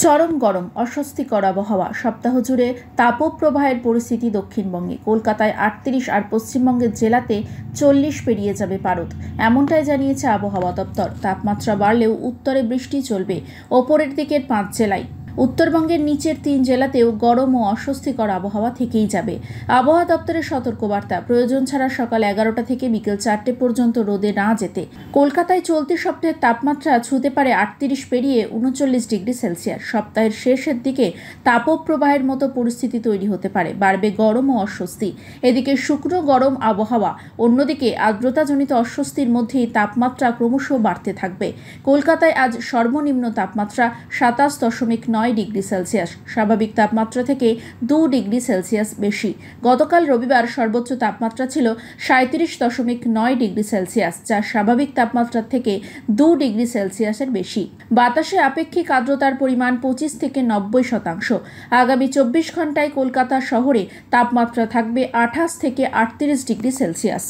চরম গরম, অস্বস্তিকর আবহাওয়া। সপ্তাহ জুড়ে তাপপ্রবাহের পরিস্থিতি দক্ষিণবঙ্গে। কলকাতায় 38 আর পশ্চিমবঙ্গের জেলাতে 40 পেরিয়ে যাবে পারদ, এমনটাই জানিয়েছে আবহাওয়া দপ্তর। তাপমাত্রা বাড়লেও উত্তরে বৃষ্টি চলবে ওপরের দিকের 5 জেলায়। উত্তরবঙ্গের নিচের 3 জেলাতেও গরম ও অস্বস্তিকর আবহাওয়া থেকেই যাবে। আবহাওয়া দপ্তরের সতর্কবার্তা, প্রয়োজন ছাড়া সকাল 11টা থেকে বিকেল 4টে পর্যন্ত রোদে না যেতে। কলকাতায় চলতি সপ্তাহের তাপমাত্রা ছুঁতে পারে 38 পেরিয়ে 39 ডিগ্রি সেলসিয়াস। সপ্তাহের শেষের দিকে তাপপ্রবাহের মতো পরিস্থিতি তৈরি হতে পারে, বাড়বে গরম ও অস্বস্তি। এদিকে শুকনো গরম আবহাওয়া, অন্যদিকে আর্দ্রতাজনিত অস্বস্তির মধ্যেই তাপমাত্রা ক্রমশ বাড়তে থাকবে। কলকাতায় আজ সর্বনিম্ন তাপমাত্রা 27.9 ডিগ্রি সেলসিয়াস, স্বাভাবিক তাপমাত্রা থেকে 2 ডিগ্রি সেলসিয়াস বেশি। গতকাল রবিবার সর্বোচ্চ তাপমাত্রা ছিল 37.9 ডিগ্রি সেলসিয়াস, যা স্বাভাবিক তাপমাত্রা থেকে 2 ডিগ্রি সেলসিয়াসের বেশি। বাতাসে আপেক্ষিক আর্দ্রতার পরিমাণ 25 থেকে 90%। আগামী 24 ঘন্টায় কলকাতা শহরে তাপমাত্রা থাকবে 28 থেকে 38 ডিগ্রি সেলসিয়াস।